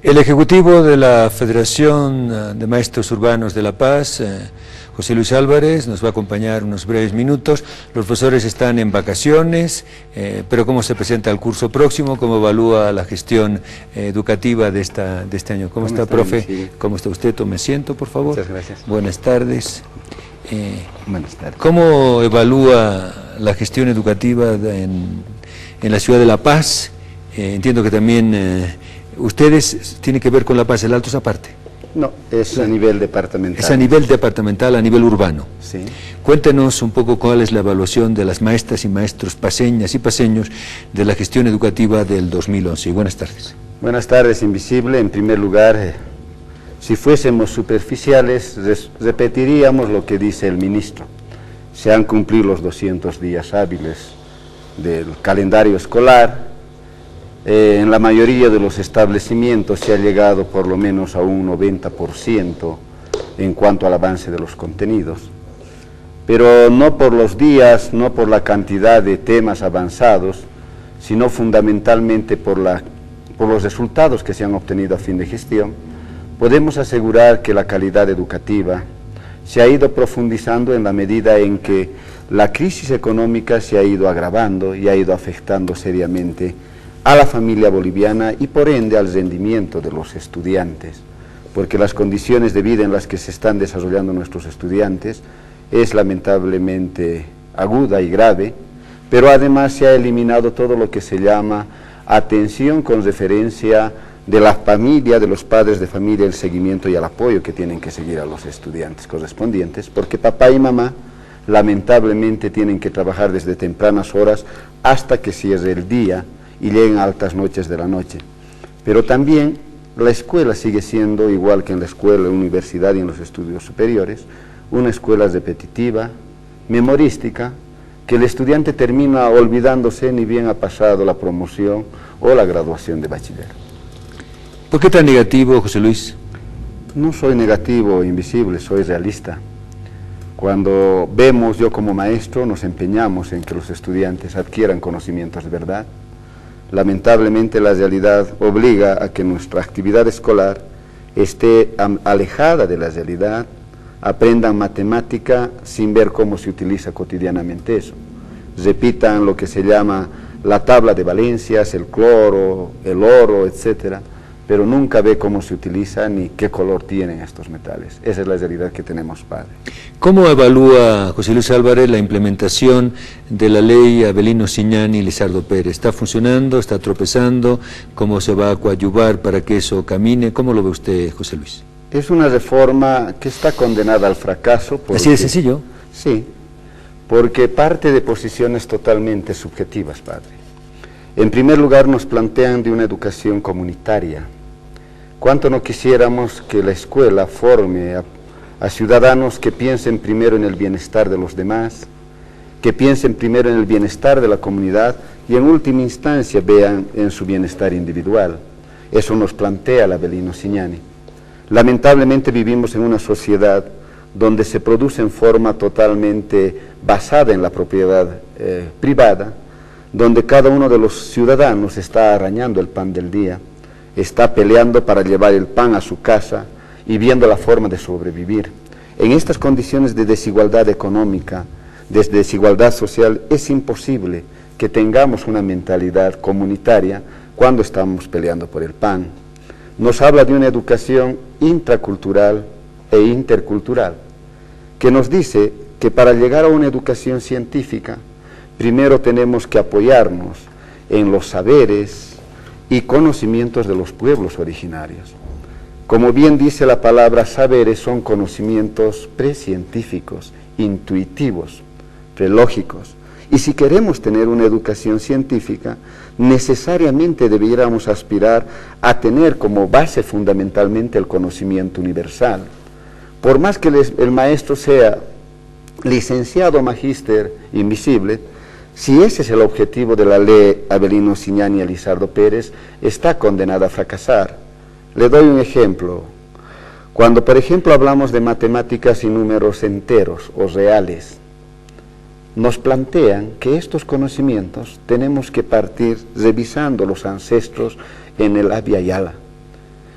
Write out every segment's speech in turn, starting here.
El Ejecutivo de la Federación de Maestros Urbanos de La Paz, José Luis Álvarez, nos va a acompañar unos breves minutos. Los profesores están en vacaciones, pero ¿cómo se presenta el curso próximo? ¿Cómo evalúa la gestión educativa de este año? ¿Cómo está, profe? Sí. ¿Cómo está usted? Tome asiento, por favor. Muchas gracias. Buenas tardes. Buenas tardes. ¿Cómo evalúa la gestión educativa en la ciudad de La Paz? Entiendo que también ustedes tienen que ver con La Paz, el Alto es aparte. No, es a nivel departamental. Es a nivel departamental, a nivel urbano. Sí. Cuéntenos un poco cuál es la evaluación de las maestras y maestros paseñas y paseños de la gestión educativa del 2011. Y buenas tardes. Buenas tardes, Invisible. En primer lugar, si fuésemos superficiales, repetiríamos lo que dice el ministro. Se han cumplido los 200 días hábiles del calendario escolar. En la mayoría de los establecimientos se ha llegado por lo menos a un 90% en cuanto al avance de los contenidos. Pero no por los días, no por la cantidad de temas avanzados, sino fundamentalmente por los resultados que se han obtenido a fin de gestión, podemos asegurar que la calidad educativa se ha ido profundizando en la medida en que la crisis económica se ha ido agravando y ha ido afectando seriamente a la familia boliviana y por ende al rendimiento de los estudiantes, porque las condiciones de vida en las que se están desarrollando nuestros estudiantes es lamentablemente aguda y grave, pero además se ha eliminado todo lo que se llama atención con referencia de la familia, de los padres de familia, el seguimiento y el apoyo que tienen que seguir a los estudiantes correspondientes, porque papá y mamá lamentablemente tienen que trabajar desde tempranas horas hasta que cierre el día y lleguen a altas noches de la noche. Pero también la escuela sigue siendo, igual que en la escuela, en la universidad y en los estudios superiores, una escuela repetitiva, memorística, que el estudiante termina olvidándose ni bien ha pasado la promoción o la graduación de bachiller. ¿Por qué tan negativo, José Luis? No soy negativo o invisible, soy realista. Cuando vemos, yo como maestro, nos empeñamos en que los estudiantes adquieran conocimientos de verdad. Lamentablemente la realidad obliga a que nuestra actividad escolar esté alejada de la realidad, aprendan matemática sin ver cómo se utiliza cotidianamente eso. Repitan lo que se llama la tabla de valencias, el cloro, el oro, etcétera, pero nunca ve cómo se utiliza ni qué color tienen estos metales. Esa es la realidad que tenemos, padre. ¿Cómo evalúa José Luis Álvarez la implementación de la ley Avelino Siñani y Lizardo Pérez? ¿Está funcionando? ¿Está tropezando? ¿Cómo se va a coadyuvar para que eso camine? ¿Cómo lo ve usted, José Luis? Es una reforma que está condenada al fracaso. Porque, ¿así de sencillo? Sí, porque parte de posiciones totalmente subjetivas, padre. En primer lugar, nos plantean de una educación comunitaria. ¿Cuánto no quisiéramos que la escuela forme a ciudadanos que piensen primero en el bienestar de los demás, que piensen primero en el bienestar de la comunidad y en última instancia vean en su bienestar individual? Eso nos plantea la Avelino Siñani. Lamentablemente vivimos en una sociedad donde se produce en forma totalmente basada en la propiedad privada, donde cada uno de los ciudadanos está arañando el pan del día, está peleando para llevar el pan a su casa y viendo la forma de sobrevivir. En estas condiciones de desigualdad económica, de desigualdad social, es imposible que tengamos una mentalidad comunitaria cuando estamos peleando por el pan. Nos habla de una educación intracultural e intercultural, que nos dice que para llegar a una educación científica, primero tenemos que apoyarnos en los saberes y conocimientos de los pueblos originarios. Como bien dice la palabra, saberes son conocimientos precientíficos, intuitivos, prelógicos. Y si queremos tener una educación científica, necesariamente debiéramos aspirar a tener como base fundamentalmente el conocimiento universal. Por más que el maestro sea licenciado magíster invisible, si ese es el objetivo de la ley Avelino Siñani y Lizardo Pérez, está condenada a fracasar. Le doy un ejemplo. Cuando, por ejemplo, hablamos de matemáticas y números enteros o reales, nos plantean que estos conocimientos tenemos que partir revisando los ancestros en el Abya Yala.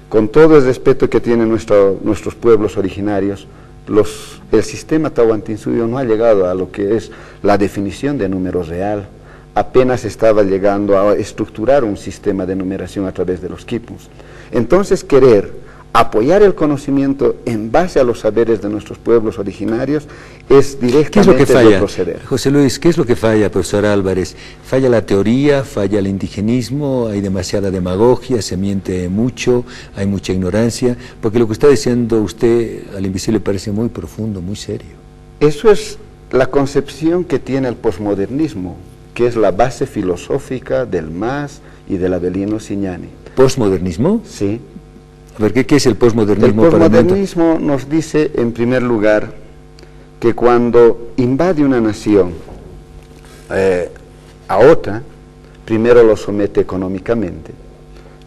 con todo el respeto que tienen nuestros pueblos originarios, el sistema Tahuantinsuyo no ha llegado a lo que es la definición de número real, apenas estaba llegando a estructurar un sistema de numeración a través de los quipus. Entonces querer apoyar el conocimiento en base a los saberes de nuestros pueblos originarios es directamente ¿Qué es lo que falla, retroceder. José Luis? ¿Qué es lo que falla, profesor Álvarez? ¿Falla la teoría? ¿Falla el indigenismo? ¿Hay demasiada demagogia? ¿Se miente mucho? ¿Hay mucha ignorancia? Porque lo que está diciendo usted al invisible parece muy profundo, muy serio. Eso es la concepción que tiene el posmodernismo, que es la base filosófica del MAS y del Avelino Signani. ¿Posmodernismo? Sí. A ver, ¿qué es el posmodernismo? El posmodernismo nos dice, en primer lugar, que cuando invade una nación a otra, primero lo somete económicamente,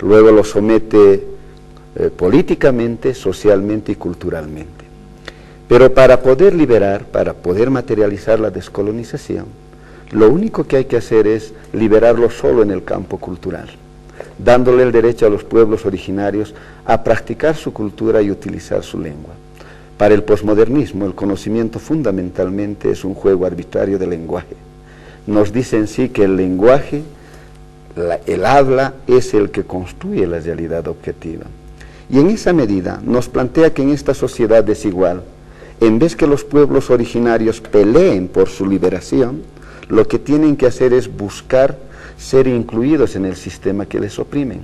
luego lo somete políticamente, socialmente y culturalmente. Pero para poder liberar, para poder materializar la descolonización, lo único que hay que hacer es liberarlo solo en el campo cultural, dándole el derecho a los pueblos originarios a practicar su cultura y utilizar su lengua. Para el posmodernismo, el conocimiento fundamentalmente es un juego arbitrario de lenguaje. Nos dice en sí que el lenguaje, el habla, es el que construye la realidad objetiva. Y en esa medida nos plantea que en esta sociedad desigual, en vez que los pueblos originarios peleen por su liberación, lo que tienen que hacer es buscar ser incluidos en el sistema que les oprimen.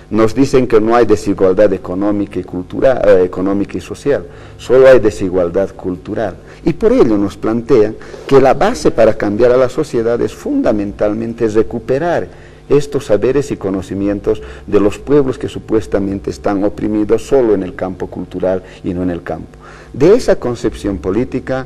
Nos dicen que no hay desigualdad económica y cultural, económica y social, solo hay desigualdad cultural. Y por ello nos plantean que la base para cambiar a la sociedad es fundamentalmente recuperar estos saberes y conocimientos de los pueblos que supuestamente están oprimidos solo en el campo cultural y no en el campo. De esa concepción política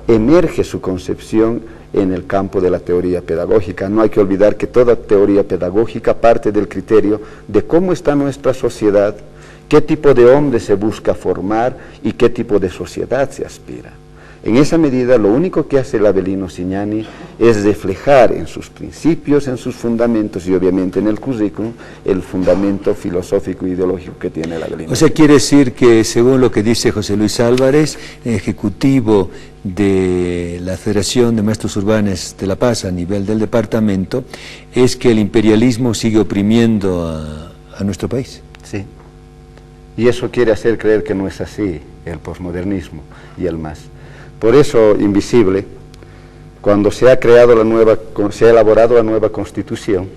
emerge su concepción en el campo de la teoría pedagógica. No hay que olvidar que toda teoría pedagógica parte del criterio de cómo está nuestra sociedad, qué tipo de hombre se busca formar y qué tipo de sociedad se aspira. En esa medida, lo único que hace el Avelino Signani es reflejar en sus principios, en sus fundamentos y obviamente en el currículum, el fundamento filosófico e ideológico que tiene el Avelino. O sea, quiere decir que, según lo que dice José Luis Álvarez, ejecutivo de la Federación de Maestros Urbanos de La Paz a nivel del departamento, es que el imperialismo sigue oprimiendo a nuestro país. Sí. Y eso quiere hacer creer que no es así el posmodernismo y el MAS. Por eso, Invisible, cuando se ha elaborado la nueva Constitución,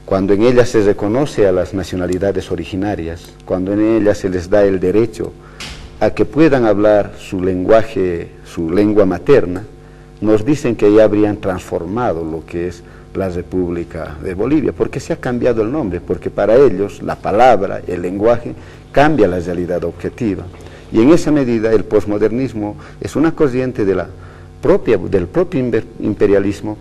cuando en ella se reconoce a las nacionalidades originarias, cuando en ella se les da el derecho a que puedan hablar su lenguaje, su lengua materna, nos dicen que ya habrían transformado lo que es la República de Bolivia, porque se ha cambiado el nombre, porque para ellos la palabra, el lenguaje, cambia la realidad objetiva. Y en esa medida el posmodernismo es una corriente del propio imperialismo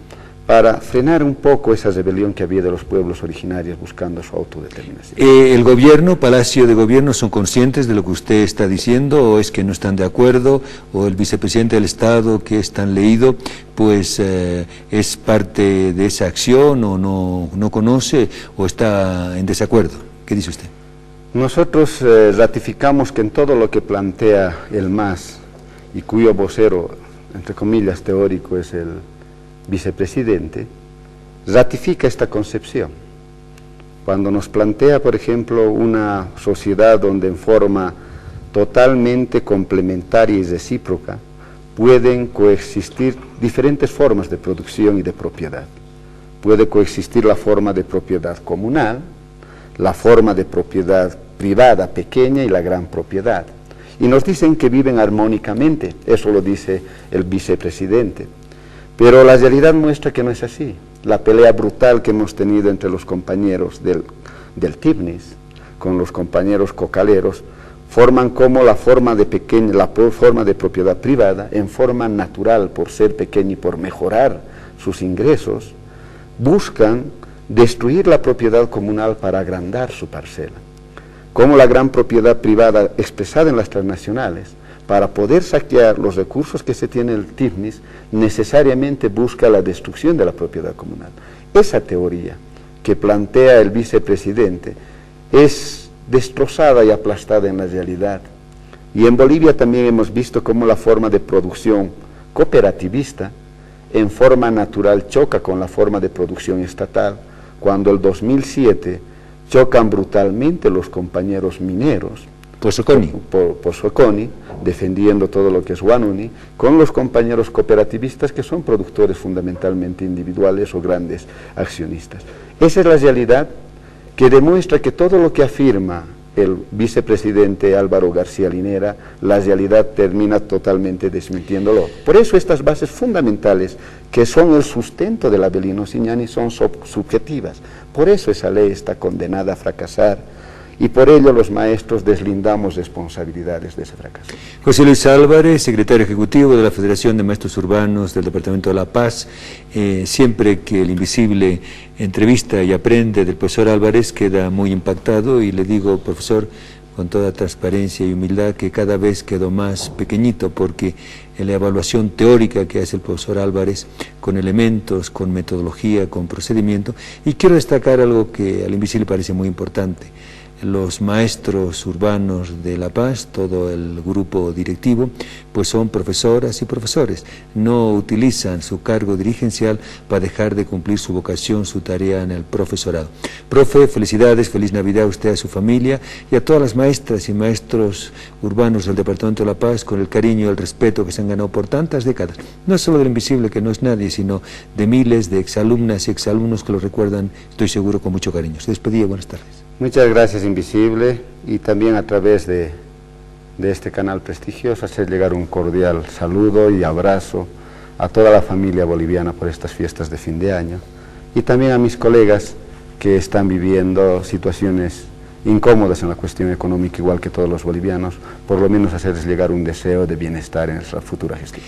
para frenar un poco esa rebelión que había de los pueblos originarios buscando su autodeterminación. ¿El gobierno, Palacio de Gobierno, son conscientes de lo que usted está diciendo, o es que no están de acuerdo, o el vicepresidente del Estado, que es tan leído, pues es parte de esa acción, o no conoce, o está en desacuerdo? ¿Qué dice usted? Nosotros ratificamos que en todo lo que plantea el MAS, y cuyo vocero, entre comillas, teórico es el vicepresidente, ratifica esta concepción. Cuando nos plantea, por ejemplo, una sociedad donde en forma totalmente complementaria y recíproca pueden coexistir diferentes formas de producción y de propiedad. Puede coexistir la forma de propiedad comunal, la forma de propiedad privada pequeña y la gran propiedad. Y nos dicen que viven armónicamente, eso lo dice el vicepresidente. Pero la realidad muestra que no es así. La pelea brutal que hemos tenido entre los compañeros del TIPNIS, con los compañeros cocaleros, forman como la forma de propiedad privada, en forma natural, por ser pequeña y por mejorar sus ingresos, buscan destruir la propiedad comunal para agrandar su parcela. Como la gran propiedad privada expresada en las transnacionales, para poder saquear los recursos que se tiene el TIPNIS, necesariamente busca la destrucción de la propiedad comunal. Esa teoría que plantea el vicepresidente es destrozada y aplastada en la realidad. Y en Bolivia también hemos visto cómo la forma de producción cooperativista en forma natural choca con la forma de producción estatal, cuando el 2007 chocan brutalmente los compañeros mineros, Pozzoconi, defendiendo todo lo que es Huanuni, con los compañeros cooperativistas que son productores fundamentalmente individuales o grandes accionistas. Esa es la realidad que demuestra que todo lo que afirma el vicepresidente Álvaro García Linera, la realidad termina totalmente desmintiéndolo. Por eso estas bases fundamentales, que son el sustento del Avelino Cignani, son subjetivas. Por eso esa ley está condenada a fracasar, y por ello los maestros deslindamos responsabilidades de ese fracaso. José Luis Álvarez, secretario ejecutivo de la Federación de Maestros Urbanos del Departamento de La Paz. Siempre que el Invisible entrevista y aprende del profesor Álvarez, queda muy impactado, y le digo, profesor, con toda transparencia y humildad, que cada vez quedo más pequeñito, porque en la evaluación teórica que hace el profesor Álvarez, con elementos, con metodología, con procedimiento, y quiero destacar algo que al Invisible parece muy importante. Los maestros urbanos de La Paz, todo el grupo directivo, pues son profesoras y profesores. No utilizan su cargo dirigencial para dejar de cumplir su vocación, su tarea en el profesorado. Profe, felicidades, feliz Navidad a usted, a su familia y a todas las maestras y maestros urbanos del Departamento de La Paz, con el cariño y el respeto que se han ganado por tantas décadas. No solo del Invisible, que no es nadie, sino de miles de exalumnas y exalumnos que lo recuerdan, estoy seguro, con mucho cariño. Se despedía, buenas tardes. Muchas gracias, Invisible, y también a través de este canal prestigioso hacer llegar un cordial saludo y abrazo a toda la familia boliviana por estas fiestas de fin de año, y también a mis colegas que están viviendo situaciones incómodas en la cuestión económica, igual que todos los bolivianos, por lo menos hacerles llegar un deseo de bienestar en nuestra futura gestión.